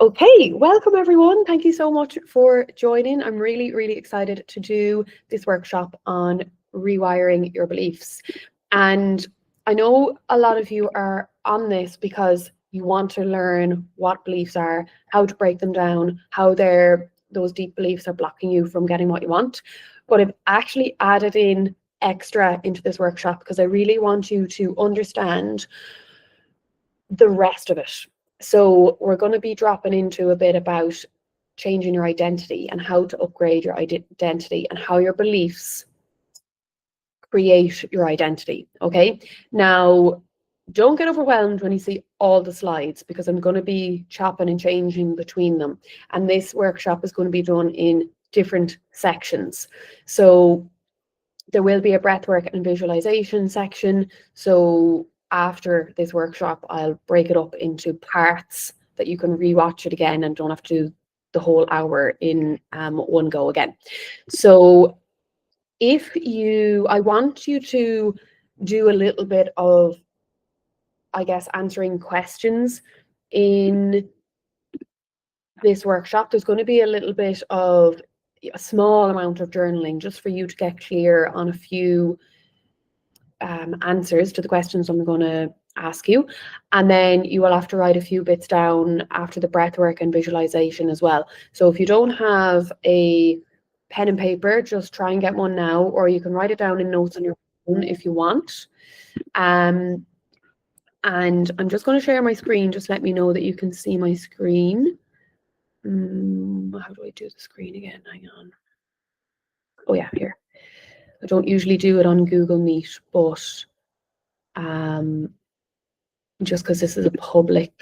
Okay, welcome everyone. Thank you so much for joining. I'm really excited to do this workshop on rewiring your beliefs. And I know a lot of you are on this because you want to learn what beliefs are, how to break them down, how those deep beliefs are blocking you from getting what you want. But I've actually added in extra into this workshop because I really want you to understand the rest of it. So we're going to be dropping into a bit about changing your identity and how to upgrade your identity and how your beliefs create your identity. Okay, now don't get overwhelmed when you see all the slides because I'm going to be chopping and changing between them, and this workshop is going to be done in different sections. So there will be a breathwork and visualization section. So after this workshop, I'll break it up into parts that you can rewatch it again and don't have to do the whole hour in one go again. So I want you to do a little bit of, I guess, answering questions in this workshop. There's going to be a little bit of a small amount of journaling just for you to get clear on a few answers to the questions I'm going to ask you, and then you will have to write a few bits down after the breath work and visualization as well. So if you don't have a pen and paper, just try and get one now, or you can write it down in notes on your phone if you want. And I'm just going to share my screen. Just let me know that you can see my screen. How do I do the screen again? Hang on. Oh yeah, here. I don't usually do it on Google Meet, but just because this is a public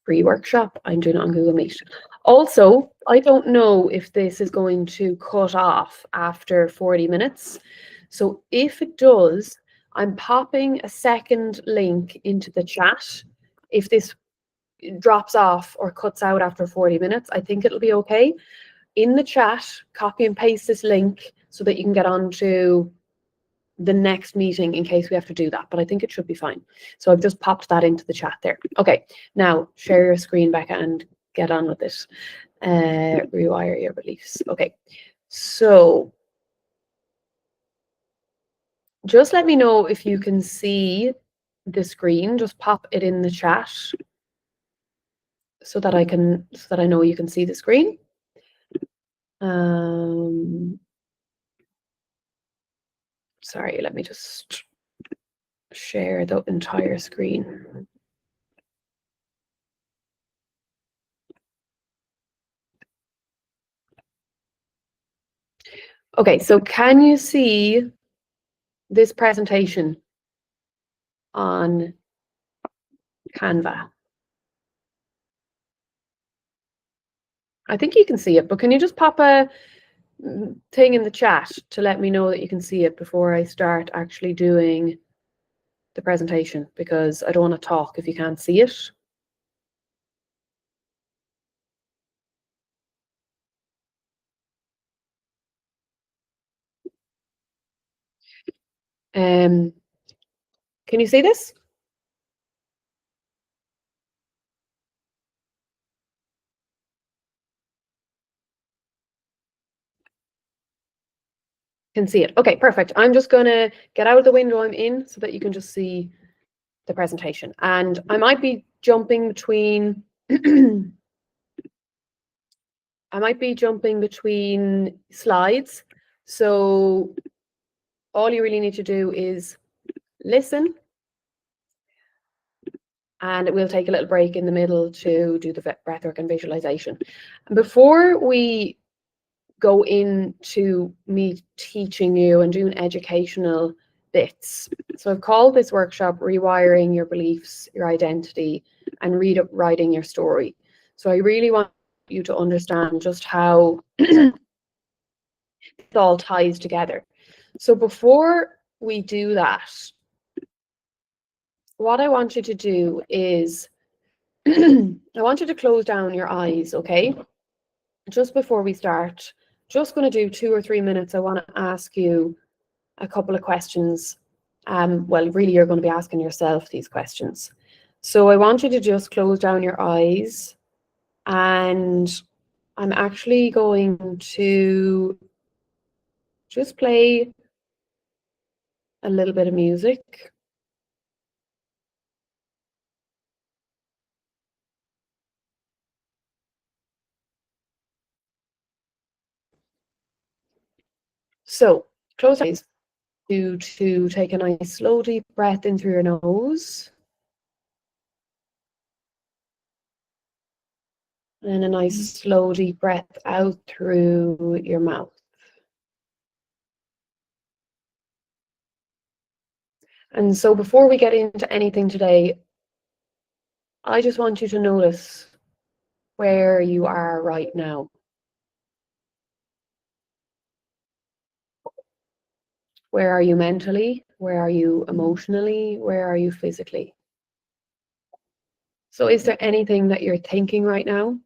free workshop, I'm doing it on Google Meet. Also, I don't know if this is going to cut off after 40 minutes. So if it does, I'm popping a second link into the chat. If this drops off or cuts out after 40 minutes, I think it'll be okay. In the chat, copy and paste this link so that you can get on to the next meeting in case we have to do that, but I think it should be fine. So I've just popped that into the chat there. Okay, now share your screen, Becca, and get on with it. Rewire your beliefs. Okay, so just let me know if you can see the screen. Just pop it in the chat so that I know you can see the screen. Sorry, let me just share the entire screen. Okay, so can you see this presentation on Canva? I think you can see it, but can you just pop a thing in the chat to let me know that you can see it before I start actually doing the presentation, because I don't want to talk if you can't see it. Can you see this? Can see it. Okay, perfect. I'm just going to get out of the window I'm in so that you can just see the presentation. And I might be jumping between slides. So all you really need to do is listen, and it will take a little break in the middle to do the breathwork and visualization. And before we go into me teaching you and doing educational bits, so I've called this workshop Rewiring Your Beliefs, Your Identity, and Rewriting Your Story. So I really want you to understand just how it all ties together. So before we do that, what I want you to do is I want you to close down your eyes, okay? Just before we start, just going to do 2 or 3 minutes. I want to ask you a couple of questions. Well, really, you're going to be asking yourself these questions. So I want you to just close down your eyes, and I'm actually going to just play a little bit of music. So close your eyes to take a nice slow deep breath in through your nose, and a nice slow deep breath out through your mouth. And so before we get into anything today, I just want you to notice where you are right now. Where are you mentally? Where are you emotionally? Where are you physically? So is there anything that you're thinking right now?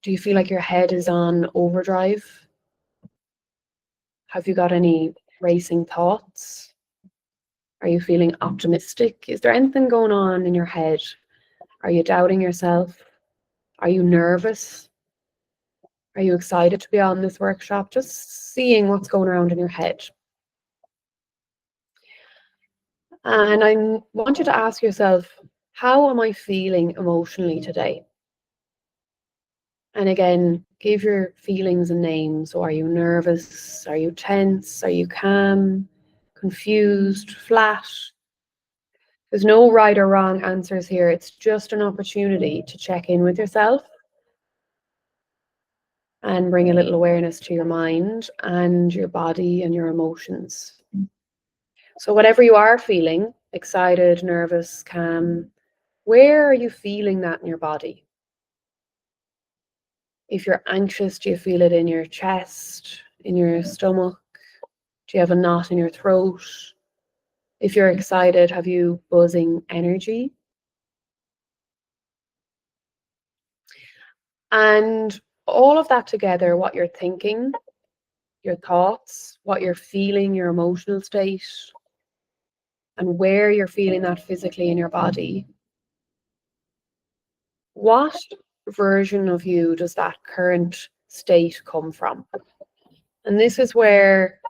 Do you feel like your head is on overdrive? Have you got any racing thoughts? Are you feeling optimistic? Is there anything going on in your head? Are you doubting yourself? Are you nervous? Are you excited to be on this workshop? Just seeing what's going around in your head. And I want you to ask yourself, how am I feeling emotionally today? And again, give your feelings a name. So are you nervous? Are you tense? Are you calm? Confused? Flat? There's no right or wrong answers here. It's just an opportunity to check in with yourself and bring a little awareness to your mind and your body and your emotions. So whatever you are feeling, excited, nervous, calm, where are you feeling that in your body? If you're anxious, do you feel it in your chest, in your stomach? Do you have a knot in your throat? If you're excited, have you buzzing energy? And all of that together, what you're thinking, your thoughts, what you're feeling, your emotional state, and where you're feeling that physically in your body, what version of you does that current state come from? And this is where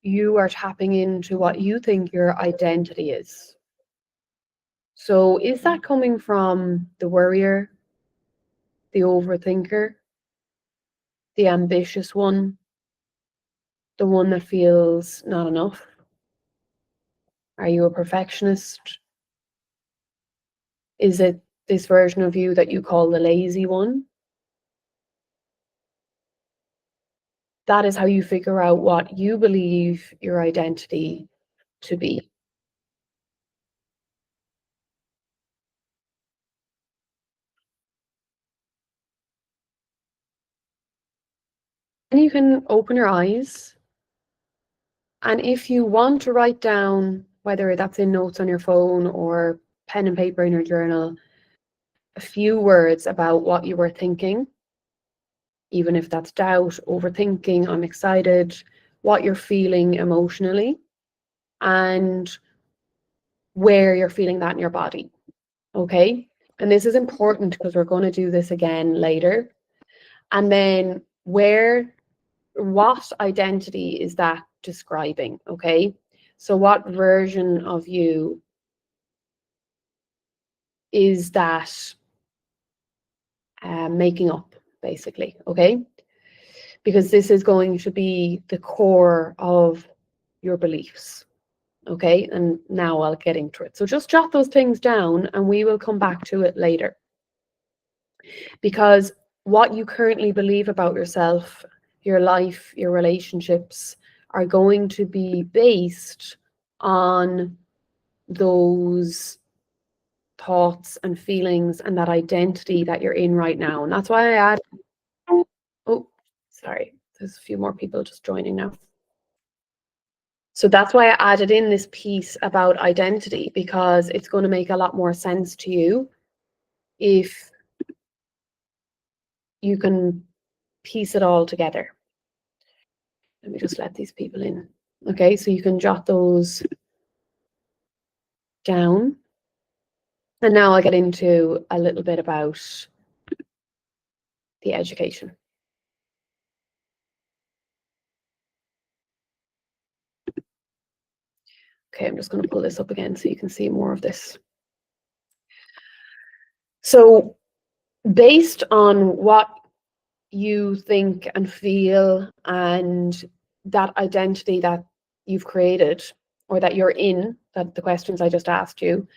you are tapping into what you think your identity is. So is that coming from the worrier, the overthinker, the ambitious one, the one that feels not enough? Are you a perfectionist? Is it this version of you that you call the lazy one? That is how you figure out what you believe your identity to be. And you can open your eyes. And if you want to write down, whether that's in notes on your phone or pen and paper in your journal, a few words about what you were thinking, even if that's doubt, overthinking, I'm excited, what you're feeling emotionally, and where you're feeling that in your body. Okay? And this is important because we're going to do this again later. And then what identity is that describing? Okay? So what version of you is that making up, basically? Okay? Because this is going to be the core of your beliefs. Okay, and now I'll get into it. So just jot those things down and we will come back to it later. Because what you currently believe about yourself, your life, your relationships are going to be based on those thoughts and feelings and that identity that you're in right now. And that's why I add, oh, sorry, there's a few more people just joining now. So that's why I added in this piece about identity, because it's going to make a lot more sense to you if you can piece it all together. Let me just let these people in. Okay, so you can jot those down. And now I'll get into a little bit about the education. Okay, I'm just going to pull this up again so you can see more of this. So based on what you think and feel and that identity that you've created or that you're in, that the questions I just asked you,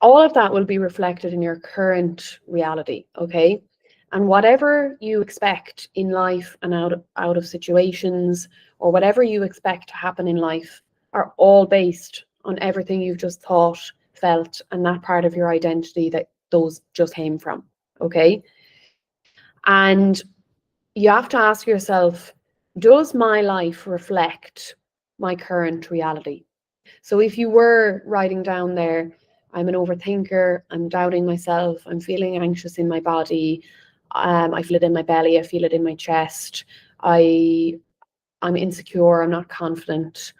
all of that will be reflected in your current reality, okay? And whatever you expect in life and out of situations, or whatever you expect to happen in life, are all based on everything you've just thought, felt, and that part of your identity that those just came from, okay? And you have to ask yourself, does my life reflect my current reality? So if you were writing down there, I'm an overthinker, I'm doubting myself, I'm feeling anxious in my body, I feel it in my belly, I feel it in my chest, I'm insecure, I'm not confident,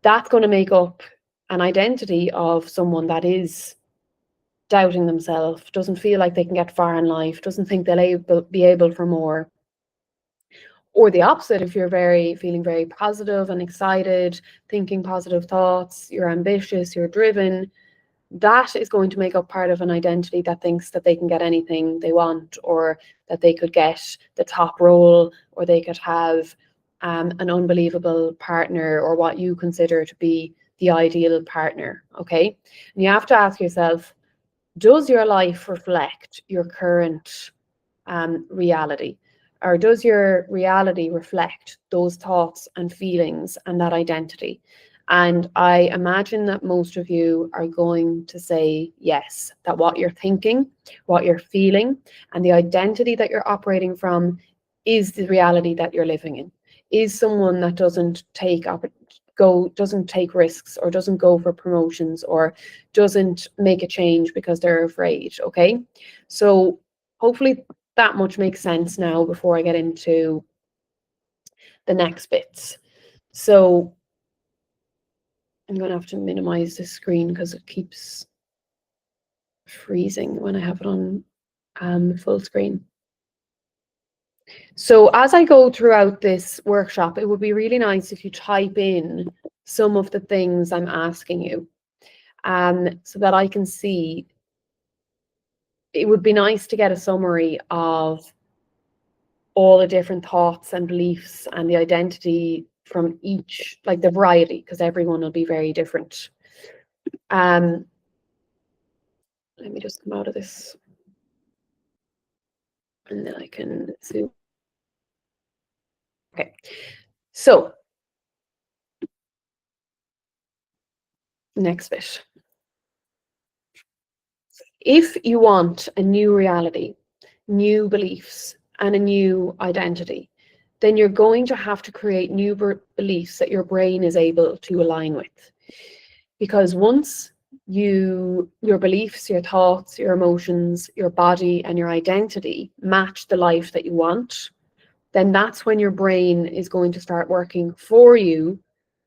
that's going to make up an identity of someone that is doubting themselves, doesn't feel like they can get far in life, doesn't think they'll be able for more. Or the opposite, if you're feeling very positive and excited, thinking positive thoughts, you're ambitious, you're driven, that is going to make up part of an identity that thinks that they can get anything they want, or that they could get the top role, or they could have an unbelievable partner, or what you consider to be the ideal partner, okay? And you have to ask yourself, does your life reflect your current reality? Or does your reality reflect those thoughts and feelings and that identity? And I imagine that most of you are going to say yes, that what you're thinking, what you're feeling, and the identity that you're operating from is the reality that you're living in, is someone that doesn't take risks, or doesn't go for promotions, or doesn't make a change because they're afraid, okay? So hopefully that much makes sense now before I get into the next bits. So I'm going to have to minimize this screen because it keeps freezing when I have it on full screen. So as I go throughout this workshop, it would be really nice if you type in some of the things I'm asking you, so that I can see. It would be nice to get a summary of all the different thoughts and beliefs and the identity from each, like the variety, because everyone will be very different. Let me just come out of this and then I can zoom. Okay, so next bit. If you want a new reality, new beliefs, and a new identity, then you're going to have to create new beliefs that your brain is able to align with. Because once your beliefs, your thoughts, your emotions, your body, and your identity match the life that you want, then that's when your brain is going to start working for you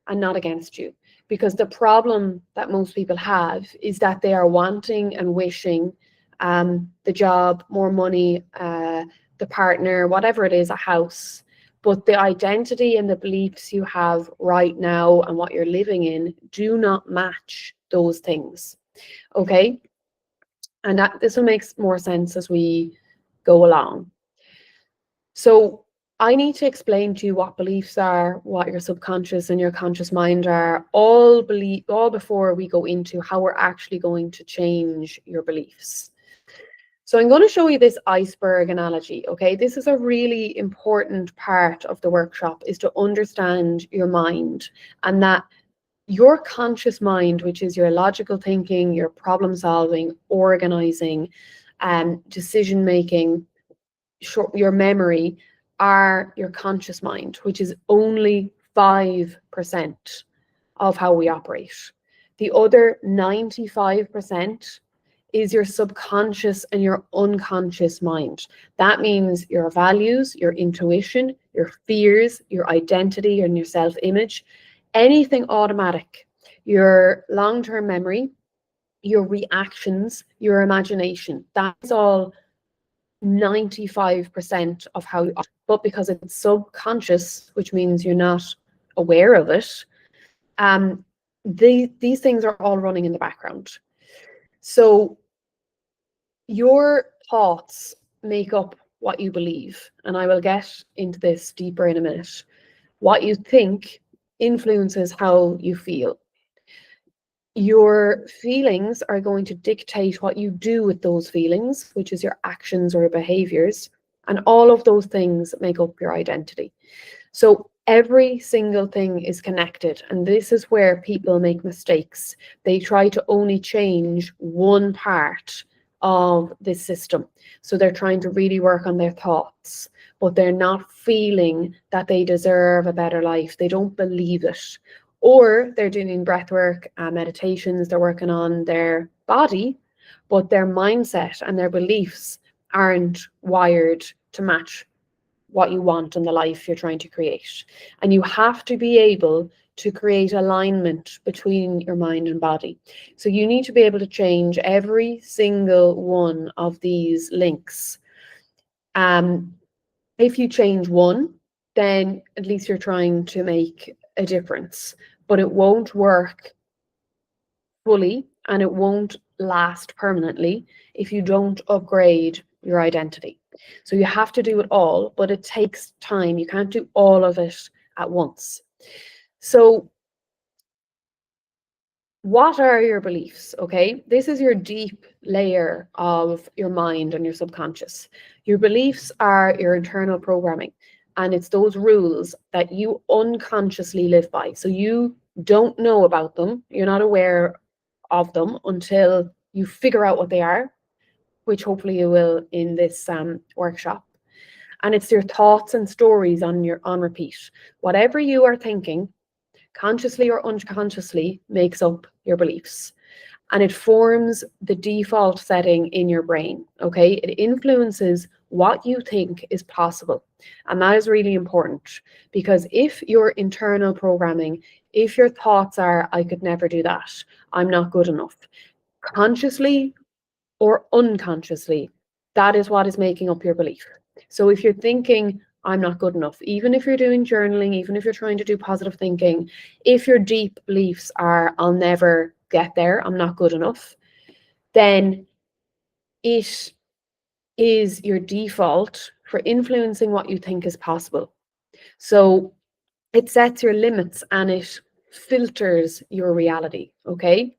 and not against you. Because the problem that most people have is that they are wanting and wishing the job, more money, the partner, whatever it is, a house. But the identity and the beliefs you have right now and what you're living in do not match those things, okay? And this will make more sense as we go along. So I need to explain to you what beliefs are, what your subconscious and your conscious mind are, all before we go into how we're actually going to change your beliefs. So I'm going to show you this iceberg analogy, okay? This is a really important part of the workshop, is to understand your mind, and that your conscious mind, which is your logical thinking, your problem solving, organizing, decision making, your memory, are your conscious mind, which is only 5% of how we operate. The other 95% is your subconscious and your unconscious mind. That means your values, your intuition, your fears, your identity, and your self-image, anything automatic. your long-term memory, your reactions, your imagination. That's all 95% of how you are. But because it's subconscious, which means you're not aware of it, these things are all running in the background. So your thoughts make up what you believe. And I will get into this deeper in a minute. What you think influences how you feel. Your feelings are going to dictate what you do with those feelings, which is your actions or behaviors. And all of those things make up your identity. So every single thing is connected. And this is where people make mistakes. They try to only change one part of this system. So they're trying to really work on their thoughts, but they're not feeling that they deserve a better life. They don't believe it. Or they're doing breathwork, meditations, they're working on their body, but their mindset and their beliefs aren't wired to match what you want in the life you're trying to create. And you have to be able to create alignment between your mind and body. So you need to be able to change every single one of these links. If you change one, then at least you're trying to make a difference, but it won't work fully and it won't last permanently if you don't upgrade your identity. So you have to do it all, but it takes time. You can't do all of it at once. So what are your beliefs? Okay, this is your deep layer of your mind and your subconscious. Your beliefs are your internal programming, and it's those rules that you unconsciously live by. So you don't know about them, you're not aware of them until you figure out what they are, which hopefully you will in this workshop. And it's your thoughts and stories on repeat. Whatever you are thinking, consciously or unconsciously, makes up your beliefs. And it forms the default setting in your brain, okay? It influences what you think is possible. And that is really important, because if your internal programming, if your thoughts are, I could never do that, I'm not good enough, consciously or unconsciously, that is what is making up your belief. So if you're thinking, I'm not good enough, even if you're doing journaling, even if you're trying to do positive thinking, if your deep beliefs are, I'll never get there, I'm not good enough, then it is your default for influencing what you think is possible. So it sets your limits and it filters your reality, okay?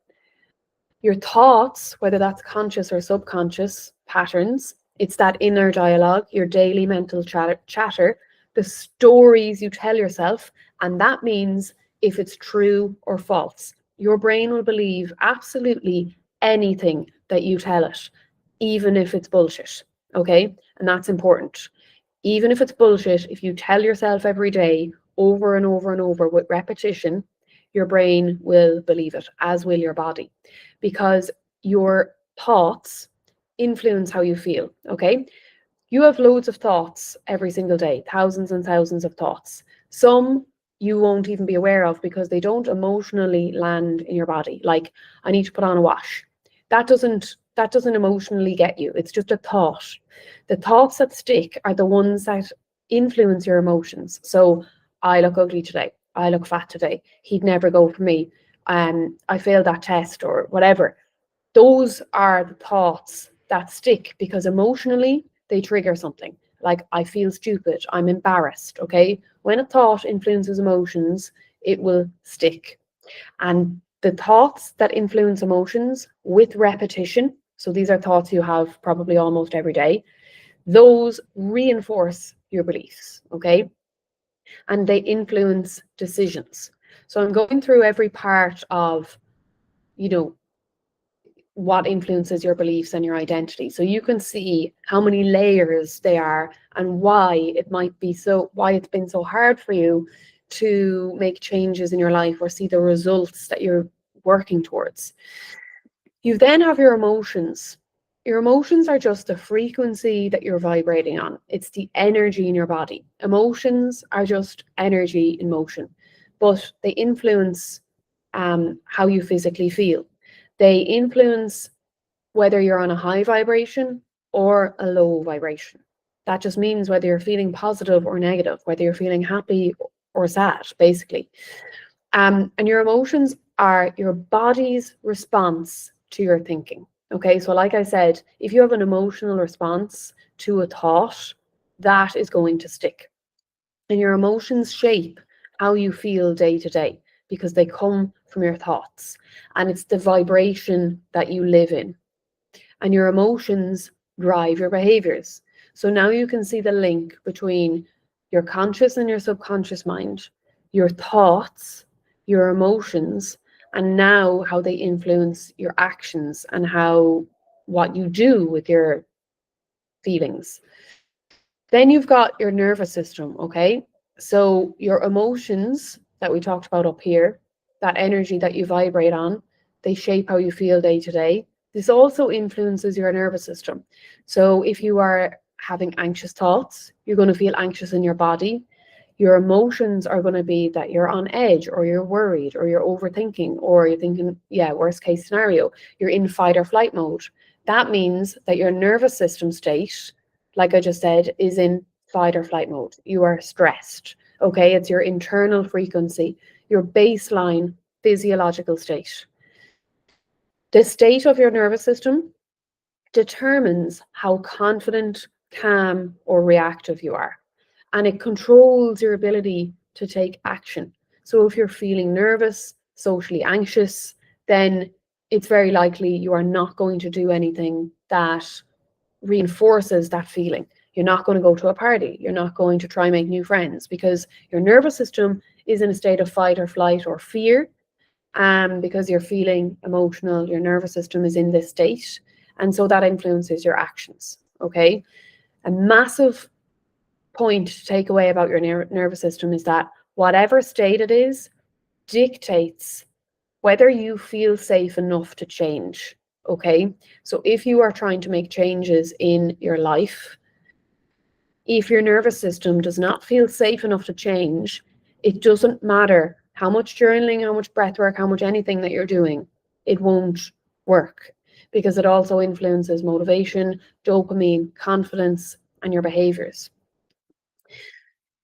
Your thoughts, whether that's conscious or subconscious patterns, it's that inner dialogue, your daily mental chatter, the stories you tell yourself, and that means if it's true or false. Your brain will believe absolutely anything that you tell it, even if it's bullshit, okay? And that's important. Even if it's bullshit, if you tell yourself every day, over and over and over with repetition, your brain will believe it, as will your body, because your thoughts influence how you feel, okay? You have loads of thoughts every single day, thousands and thousands of thoughts. Some you won't even be aware of because they don't emotionally land in your body. Like, I need to put on a wash. That doesn't emotionally get you. It's just a thought. The thoughts that stick are the ones that influence your emotions. So, I look ugly today. I look fat today. He'd never go for me. I failed that test or whatever. Those are the thoughts that stick because emotionally they trigger something. Like, I feel stupid, I'm embarrassed, okay? When a thought influences emotions, it will stick. And the thoughts that influence emotions with repetition, so these are thoughts you have probably almost every day, those reinforce your beliefs, okay? And they influence decisions. So I'm going through every part of, what influences your beliefs and your identity. So you can see how many layers they are and why it's been so hard for you to make changes in your life or see the results that you're working towards. You then have your emotions. Your emotions are just the frequency that you're vibrating on. It's the energy in your body. Emotions are just energy in motion, but they influence how you physically feel. They influence whether you're on a high vibration or a low vibration. That just means whether you're feeling positive or negative, whether you're feeling happy or sad, basically. And your emotions are your body's response to your thinking. Okay, so like I said, if you have an emotional response to a thought, that is going to stick. And your emotions shape how you feel day to day because they come from your thoughts. And it's the vibration that you live in. And your emotions drive your behaviors. So now you can see the link between your conscious and your subconscious mind, your thoughts, your emotions, and now how they influence your actions and what you do with your feelings. Then you've got your nervous system, okay? So your emotions that we talked about up here, that energy that you vibrate on, they shape how you feel day to day. This also influences your nervous system. So if you are having anxious thoughts, you're going to feel anxious in your body. Your emotions are going to be that you're on edge, or you're worried, or you're overthinking, or you're thinking, yeah, worst case scenario, you're in fight or flight mode. That means that your nervous system state, like I just said, is in fight or flight mode. You are stressed. Okay, it's your internal frequency, your baseline physiological state. The state of your nervous system determines how confident, calm, or reactive you are. And it controls your ability to take action. So if you're feeling nervous, socially anxious, then it's very likely you are not going to do anything that reinforces that feeling. You're not going to go to a party. You're not going to try and make new friends because your nervous system is in a state of fight or flight or fear. Because you're feeling emotional, your nervous system is in this state. And so that influences your actions. Okay. A massive point to take away about your nervous system is that whatever state it is dictates whether you feel safe enough to change. Okay. So if you are trying to make changes in your life, if your nervous system does not feel safe enough to change, it doesn't matter how much journaling, how much breath work, how much anything that you're doing, it won't work because it also influences motivation, dopamine, confidence, and your behaviors.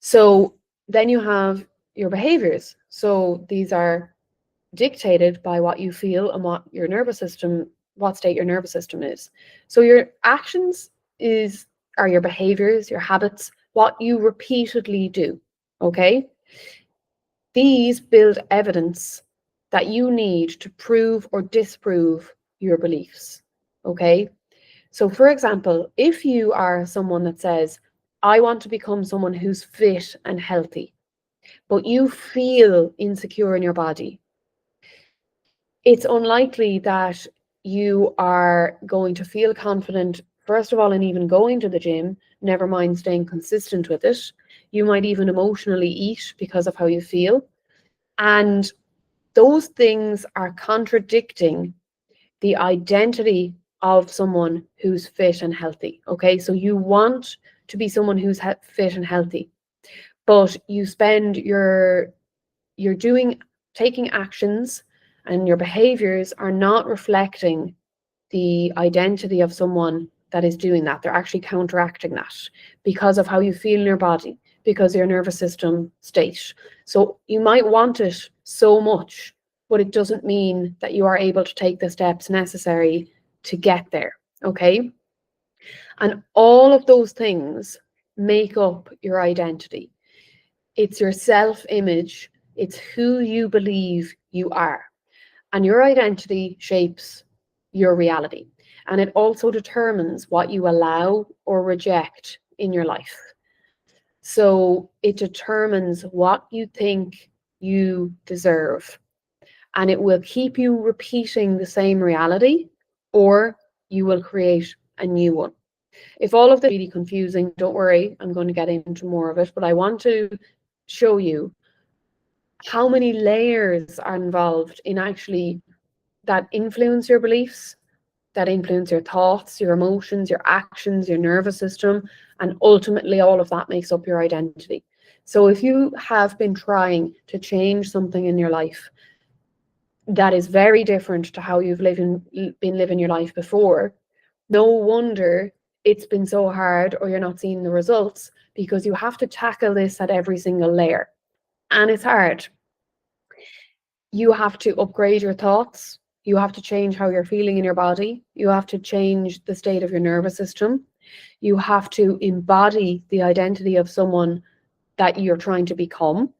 So then you have your behaviors. So these are dictated by what you feel and what state your nervous system is. So your actions are your behaviors, your habits, what you repeatedly do. Okay? These build evidence that you need to prove or disprove your beliefs. Okay? So for example, if you are someone that says, I want to become someone who's fit and healthy, but you feel insecure in your body, it's unlikely that you are going to feel confident, first of all, in even going to the gym, never mind staying consistent with it. You might even emotionally eat because of how you feel. And those things are contradicting the identity of someone who's fit and healthy. Okay, so you want to be someone who's fit and healthy, but you're taking actions and your behaviors are not reflecting the identity of someone that is doing that. They're actually counteracting that because of how you feel in your body, because of your nervous system state. So you might want it so much, but it doesn't mean that you are able to take the steps necessary to get there. Okay. And all of those things make up your identity. It's your self-image. It's who you believe you are. And your identity shapes your reality. And it also determines what you allow or reject in your life. So it determines what you think you deserve. And it will keep you repeating the same reality, or you will create a new one. If all of this is really confusing, don't worry, I'm going to get into more of it, but I want to show you how many layers are involved in actually that influence your beliefs, that influence your thoughts, your emotions, your actions, your nervous system, and ultimately all of that makes up your identity. So if you have been trying to change something in your life, that is very different to how you've been living your life before. No wonder it's been so hard, or you're not seeing the results, because you have to tackle this at every single layer. And it's hard. You have to upgrade your thoughts. You have to change how you're feeling in your body. You have to change the state of your nervous system. You have to embody the identity of someone that you're trying to become.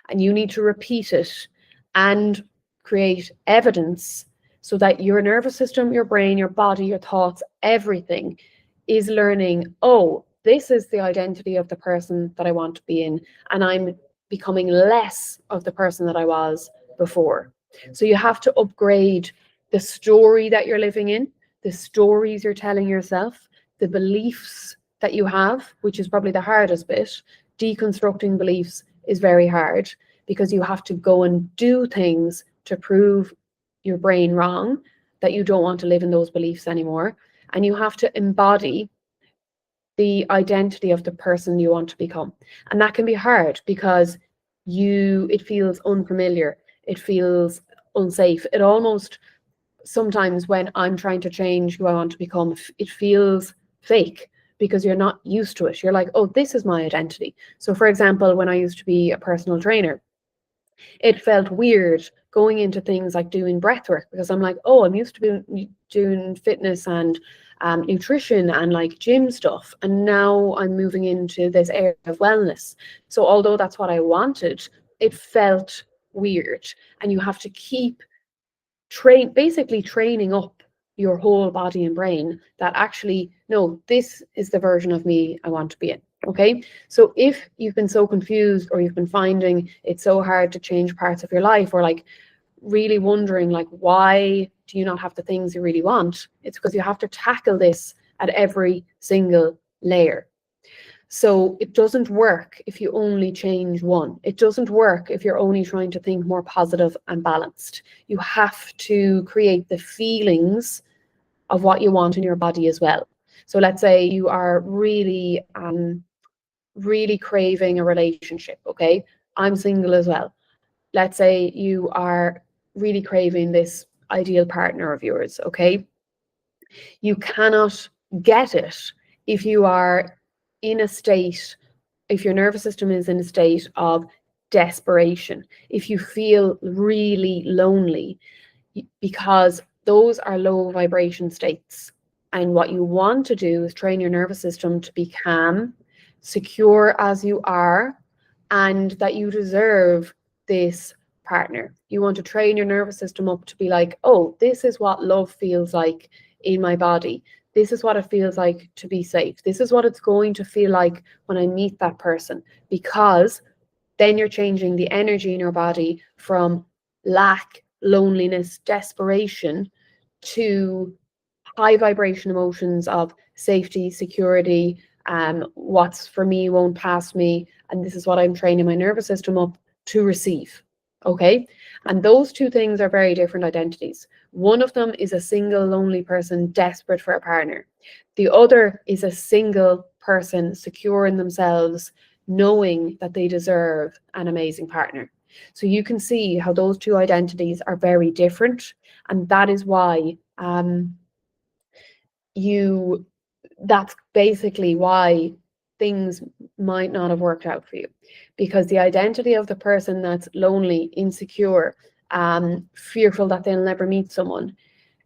And you need to repeat it and create evidence so that your nervous system, your brain, your body, your thoughts, everything is learning, oh, this is the identity of the person that I want to be in, and I'm becoming less of the person that I was before. So you have to upgrade the story that you're living in, the stories you're telling yourself, the beliefs that you have, which is probably the hardest bit. Deconstructing beliefs is very hard, because you have to go and do things to prove your brain wrong, that you don't want to live in those beliefs anymore. And you have to embody the identity of the person you want to become. And that can be hard, because it feels unfamiliar. It feels unsafe. It almost, sometimes when I'm trying to change who I want to become, it feels fake, because you're not used to it. You're like, oh, this is my identity. So for example, when I used to be a personal trainer, it felt weird going into things like doing breath work, because I'm like, oh, I'm used to doing fitness and nutrition and like gym stuff, and now I'm moving into this area of wellness. So although that's what I wanted, it felt weird. And you have to keep basically training up your whole body and brain that actually, no, this is the version of me I want to be in. Okay, so if you've been so confused, or you've been finding it so hard to change parts of your life, or like really wondering like, why do you not have the things you really want, it's because you have to tackle this at every single layer. So it doesn't work if you only change one. It doesn't work if you're only trying to think more positive and balanced. You have to create the feelings of what you want in your body as well. So let's say you are really craving a relationship, okay? I'm single as well. Let's say you are really craving this ideal partner of yours, okay? You cannot get it if you are in a state, if your nervous system is in a state of desperation, if you feel really lonely, because those are low vibration states. And what you want to do is train your nervous system to be calm, secure as you are, and that you deserve this partner. You want to train your nervous system up to be like, oh, this is what love feels like in my body. This is what it feels like to be safe. This is what it's going to feel like when I meet that person. Because then you're changing the energy in your body from lack, loneliness, desperation, to high vibration emotions of safety, security, what's for me won't pass me. And this is what I'm training my nervous system up to receive. Okay. And those two things are very different identities. One of them is a single lonely person desperate for a partner. The other is a single person secure in themselves, knowing that they deserve an amazing partner. So you can see how those two identities are very different. And that is why that's basically why things might not have worked out for you, because the identity of the person that's lonely, insecure, fearful that they'll never meet someone,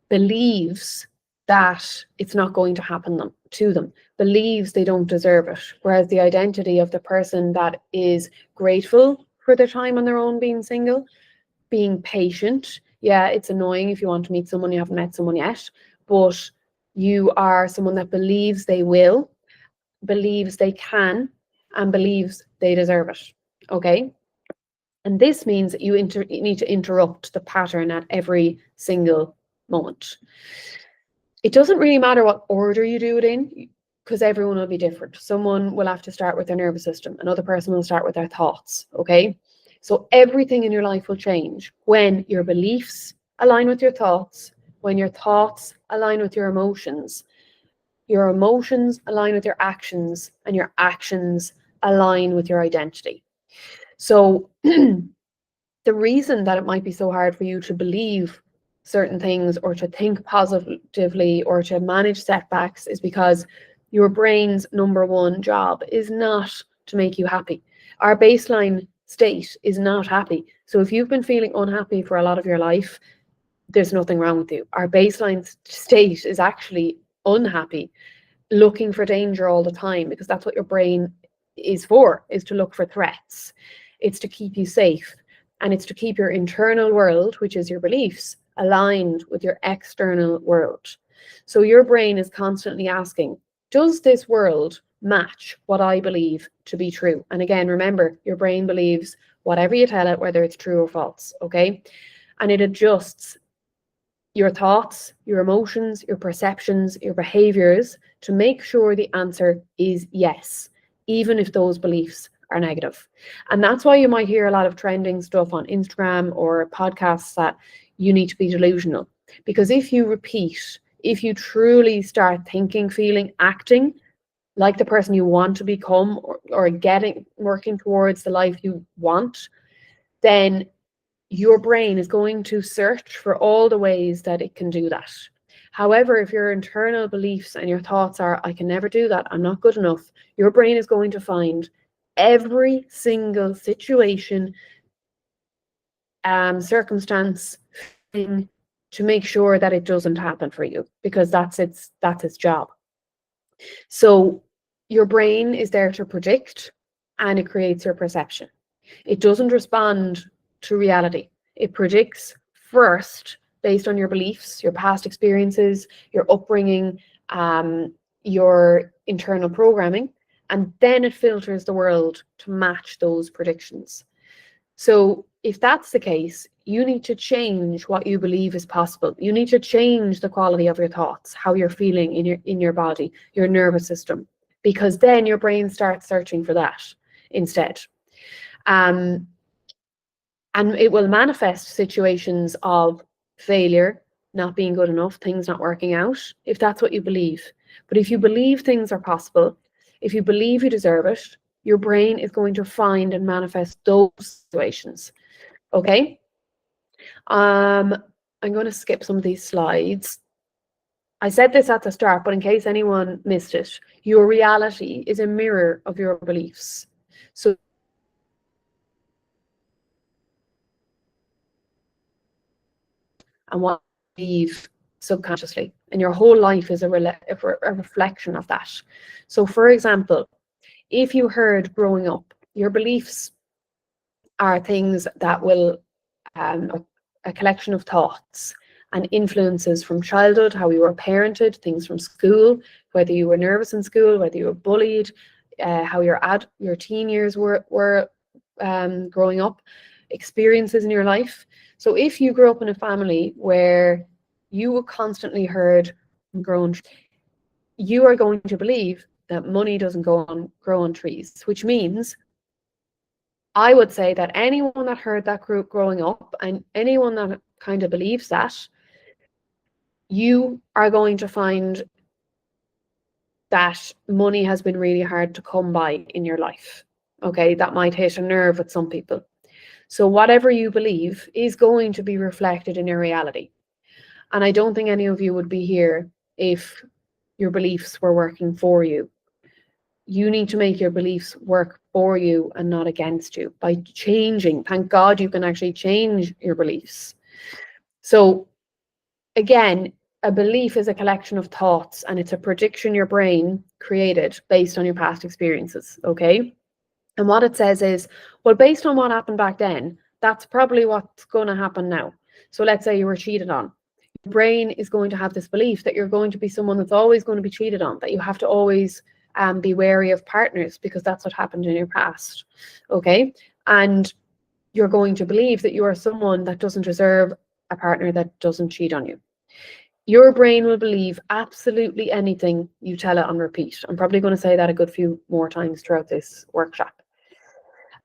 believes that it's not going to happen to them, believes they don't deserve it. Whereas the identity of the person that is grateful for their time on their own being single, being patient, yeah, it's annoying if you want to meet someone, you haven't met someone yet, but you are someone that believes they will, believes they can, and believes they deserve it. Okay. And this means that you need to interrupt the pattern at every single moment. It doesn't really matter what order you do it in, because everyone will be different. Someone will have to start with their nervous system. Another person will start with their thoughts. Okay. So everything in your life will change when your beliefs align with your thoughts, when your thoughts align with your emotions align with your actions, and your actions align with your identity. So The reason that it might be so hard for you to believe certain things or to think positively or to manage setbacks is because your brain's number one job is not to make you happy. Our baseline state is not happy. So if you've been feeling unhappy for a lot of your life, there's nothing wrong with you. Our baseline state is actually unhappy, looking for danger all the time, because that's what your brain is for, is to look for threats. It's to keep you safe, and it's to keep your internal world, which is your beliefs, aligned with your external world. So your brain is constantly asking, does this world match what I believe to be true? And again, remember, your brain believes whatever you tell it, whether it's true or false, okay? And it adjusts your thoughts, your emotions, your perceptions, your behaviors to make sure the answer is yes, even if those beliefs are negative. And that's why you might hear a lot of trending stuff on Instagram or podcasts that you need to be delusional. Because if you repeat, if you truly start thinking, feeling, acting like the person you want to become, or working towards the life you want, then your brain is going to search for all the ways that it can do that. However, if your internal beliefs and your thoughts are, I can never do that, I'm not good enough, your brain is going to find every single situation, circumstance, thing to make sure that it doesn't happen for you, because that's its job. So your brain is there to predict, and it creates your perception. It doesn't respond to reality. It predicts first based on your beliefs, your past experiences, your upbringing, your internal programming, and then it filters the world to match those predictions. So if that's the case, you need to change what you believe is possible. You need to change the quality of your thoughts, how you're feeling in your body, your nervous system, because then your brain starts searching for that instead. And it will manifest situations of failure, not being good enough, things not working out, if that's what you believe. But if you believe things are possible, if you believe you deserve it, your brain is going to find and manifest those situations. Okay? I'm going to skip some of these slides. I said this at the start, but in case anyone missed it, your reality is a mirror of your beliefs. So and what you believe subconsciously, and your whole life is a reflection of that. So for example, if you heard growing up, your beliefs are things that will, a collection of thoughts and influences from childhood, how you were parented, things from school, whether you were nervous in school, whether you were bullied, how your teen years were growing up, experiences in your life. So if you grew up in a family where you were constantly heard grown, you are going to believe that money doesn't grow on trees, which means I would say that anyone that heard that group growing up, and anyone that kind of believes that, you are going to find that money has been really hard to come by in your life. Okay, that might hit a nerve with some people. So whatever you believe is going to be reflected in your reality. And I don't think any of you would be here if your beliefs were working for you. You need to make your beliefs work for you and not against you by changing. Thank God you can actually change your beliefs. So again, a belief is a collection of thoughts, and it's a prediction your brain created based on your past experiences, okay? And what it says is, well, based on what happened back then, that's probably what's going to happen now. So let's say you were cheated on. Your brain is going to have this belief that you're going to be someone that's always going to be cheated on, that you have to always be wary of partners because that's what happened in your past, okay? And you're going to believe that you are someone that doesn't deserve a partner that doesn't cheat on you. Your brain will believe absolutely anything you tell it on repeat. I'm probably going to say that a good few more times throughout this workshop.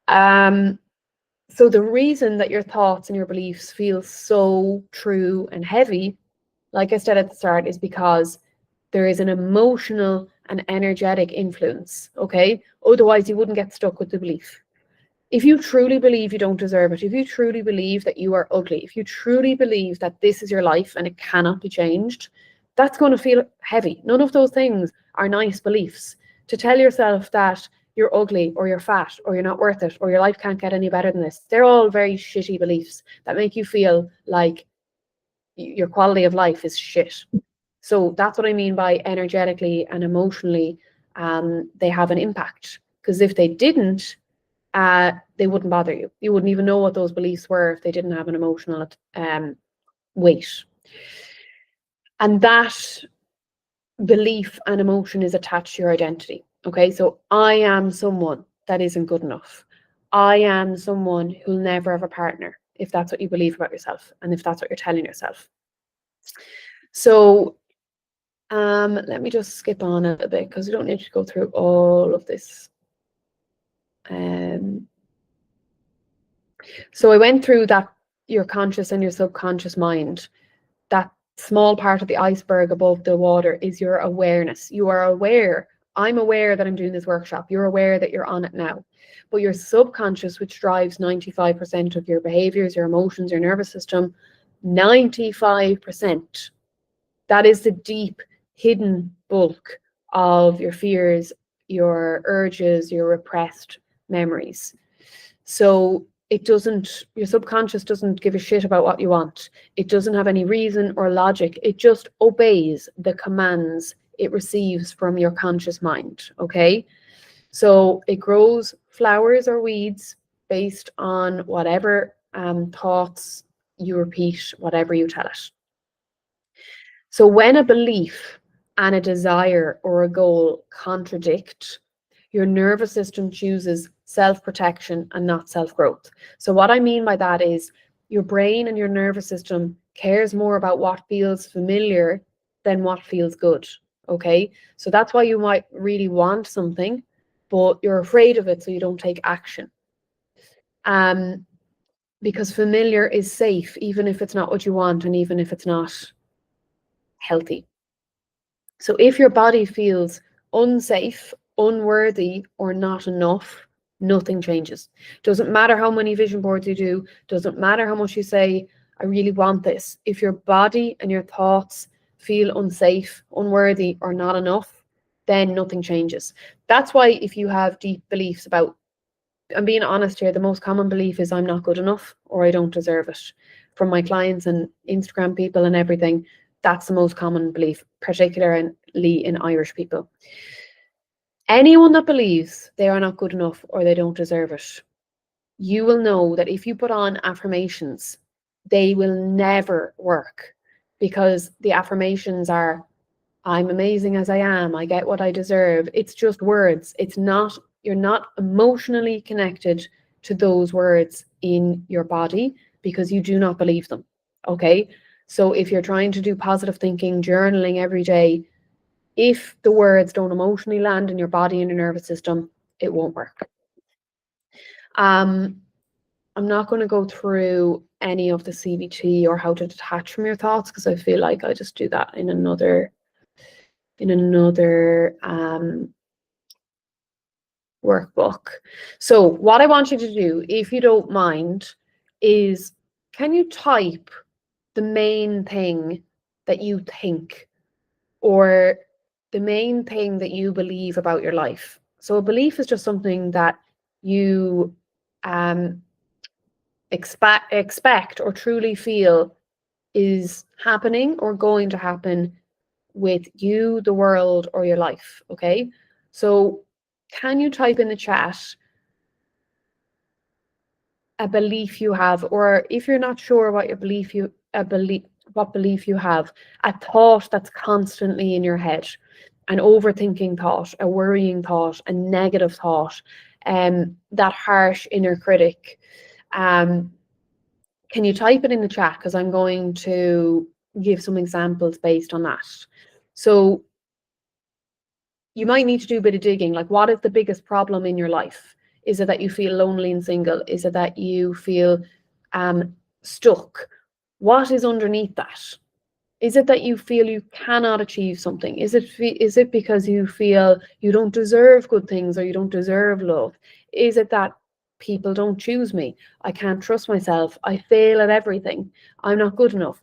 So the reason that your thoughts and your beliefs feel so true and heavy, like I said at the start, is because there is an emotional and energetic influence, okay? Otherwise, you wouldn't get stuck with the belief. If you truly believe you don't deserve it, if you truly believe that you are ugly, if you truly believe that this is your life and it cannot be changed, that's going to feel heavy. None of those things are nice beliefs. To tell yourself that you're ugly or you're fat or you're not worth it or your life can't get any better than this, they're all very shitty beliefs that make you feel like your quality of life is shit. So that's what I mean by energetically and emotionally, they have an impact. Because if they didn't, they wouldn't bother you. You wouldn't even know what those beliefs were if they didn't have an emotional weight. And that belief and emotion is attached to your identity. Okay, so I am someone that isn't good enough. I am someone who'll never have a partner, if that's what you believe about yourself and if that's what you're telling yourself. So let me just skip on a little bit because we don't need to go through all of this. So I went through that your conscious and your subconscious mind. That small part of the iceberg above the water is your awareness. You are aware. I'm aware that I'm doing this workshop. You're aware that you're on it now. But your subconscious, which drives 95% of your behaviors, your emotions, your nervous system, 95%, that is the deep, hidden bulk of your fears, your urges, your repressed memories. So your subconscious doesn't give a shit about what you want. It doesn't have any reason or logic. It just obeys the commands it receives from your conscious mind, okay? So it grows flowers or weeds based on whatever thoughts you repeat, whatever you tell it. So when a belief and a desire or a goal contradict, your nervous system chooses self-protection and not self-growth. So what I mean by that is your brain and your nervous system cares more about what feels familiar than what feels good, okay? So that's why you might really want something, but you're afraid of it, so you don't take action. Because familiar is safe, even if it's not what you want and even if it's not healthy. So if your body feels unsafe, unworthy, or not enough, nothing changes. Doesn't matter how many vision boards you do, doesn't matter how much you say, I really want this. If your body and your thoughts feel unsafe, unworthy, or not enough, then nothing changes. That's why if you have deep beliefs about, I'm being honest here, the most common belief is I'm not good enough or I don't deserve it. From my clients and Instagram people and everything, that's the most common belief, particularly in Irish people. Anyone that believes they are not good enough or they don't deserve it, you will know that if you put on affirmations, they will never work, because the affirmations are, I'm amazing as I am, I get what I deserve. It's just words. You're not emotionally connected to those words in your body because you do not believe them, okay? So if you're trying to do positive thinking, journaling every day, if the words don't emotionally land in your body and your nervous system, it won't work. I'm not going to go through any of the CBT or how to detach from your thoughts because I feel like I just do that in another workbook. So what I want you to do, if you don't mind, is can you type the main thing that you think or the main thing that you believe about your life? So a belief is just something that you expect or truly feel is happening or going to happen with you, the world, or your life, okay? So can you type in the chat a belief you have, or if you're not sure what belief you have, a thought that's constantly in your head, an overthinking thought, a worrying thought, a negative thought, that harsh inner critic. Can you type it in the chat? Because I'm going to give some examples based on that. So you might need to do a bit of digging, like what is the biggest problem in your life? Is it that you feel lonely and single? Is it that you feel stuck? What is underneath that? Is it that you feel you cannot achieve something? Is it because you feel you don't deserve good things or you don't deserve love? Is it that people don't choose me, I can't trust myself, I fail at everything, I'm not good enough.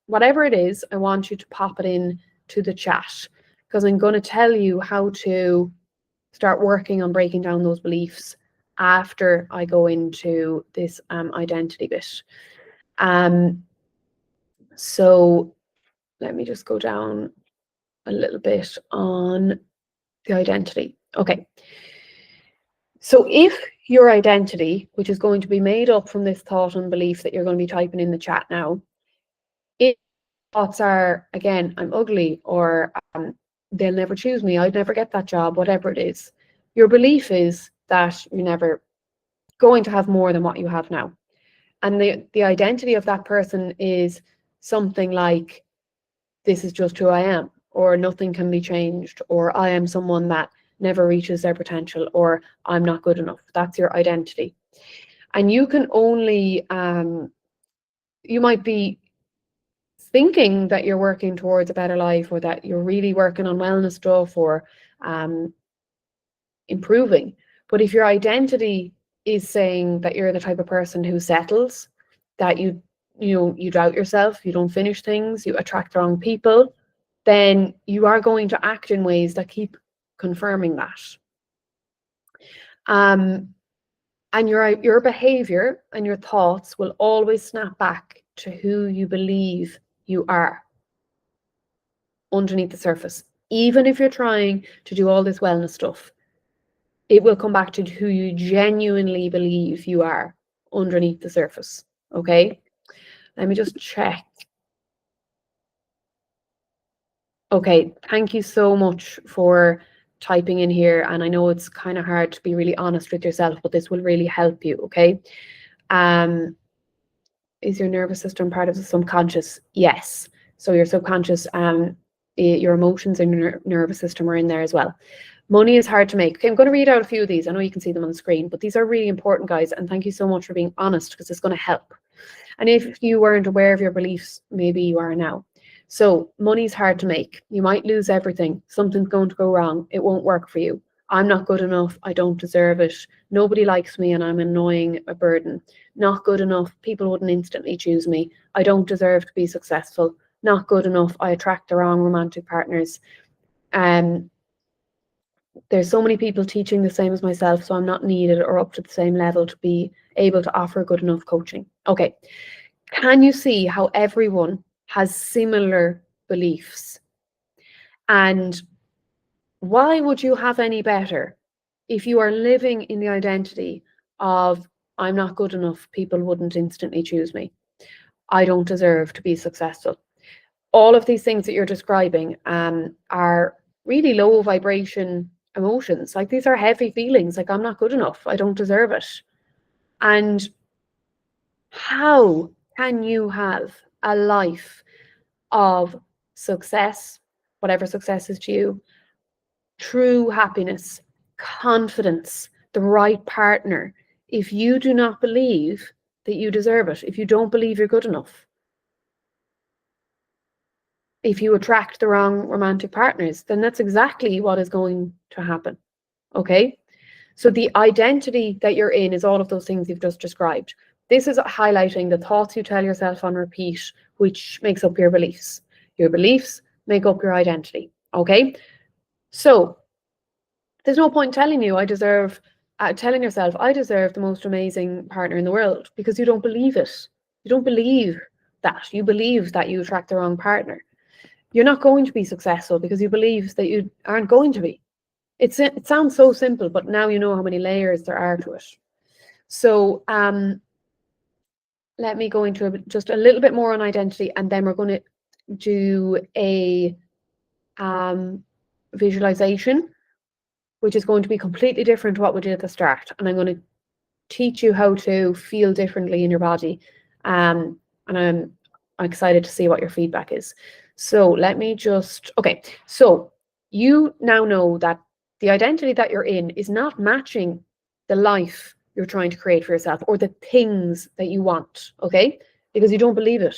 Whatever it is, I want you to pop it in to the chat, because I'm going to tell you how to start working on breaking down those beliefs after I go into this identity bit. So let me just go down a little bit on the identity. Okay. So if your identity, which is going to be made up from this thought and belief that you're going to be typing in the chat now, if thoughts are, again, I'm ugly, or they'll never choose me, I'd never get that job, whatever it is, your belief is that you're never going to have more than what you have now. And the identity of that person is something like, this is just who I am, or nothing can be changed, or I am someone that never reaches their potential, or I'm not good enough. That's your identity. And you can only, you might be thinking that you're working towards a better life, or that you're really working on wellness stuff, or improving. But if your identity is saying that you're the type of person who settles, that you doubt yourself, you don't finish things, you attract the wrong people, then you are going to act in ways that keep confirming that. And your behavior and your thoughts will always snap back to who you believe you are underneath the surface. Even if you're trying to do all this wellness stuff, it will come back to who you genuinely believe you are underneath the surface. Okay, let me just check. Okay, thank you so much for typing in here. And I know it's kind of hard to be really honest with yourself, but this will really help you. Okay. Is your nervous system part of the subconscious? Yes. So your subconscious, your emotions and your nervous system are in there as well. Money is hard to make. Okay, I'm going to read out a few of these. I know you can see them on the screen, but these are really important, guys. And thank you so much for being honest, because it's going to help. And if you weren't aware of your beliefs, maybe you are now. So money's hard to make. You might lose everything. Something's going to go wrong. It won't work for you. I'm not good enough. I don't deserve it. Nobody likes me and I'm annoying, a burden. Not good enough. People wouldn't instantly choose me. I don't deserve to be successful. Not good enough. I attract the wrong romantic partners. There's so many people teaching the same as myself, so I'm not needed or up to the same level to be able to offer good enough coaching. Okay. Can you see how everyone has similar beliefs? And why would you have any better if you are living in the identity of, I'm not good enough, people wouldn't instantly choose me, I don't deserve to be successful? All of these things that you're describing are really low vibration emotions. Like, these are heavy feelings, like I'm not good enough, I don't deserve it. And how can you have a life of success, whatever success is to you, true happiness, confidence, the right partner, if you do not believe that you deserve it, if you don't believe you're good enough, if you attract the wrong romantic partners, then that's exactly what is going to happen. Okay? So the identity that you're in is all of those things you've just described. This is highlighting the thoughts you tell yourself on repeat, which makes up your beliefs. Your beliefs make up your identity. Okay? So there's no point telling you telling yourself I deserve the most amazing partner in the world, because you don't believe it. You don't believe that. You believe that you attract the wrong partner. You're not going to be successful because you believe that you aren't going to be. It sounds so simple, but now you know how many layers there are to it. So let me go into just a little bit more on identity, and then we're going to do a visualization, which is going to be completely different to what we did at the start. And I'm going to teach you how to feel differently in your body. And I'm excited to see what your feedback is. So let me just, okay. So you now know that the identity that you're in is not matching the life you're trying to create for yourself, or the things that you want, okay? Because you don't believe it.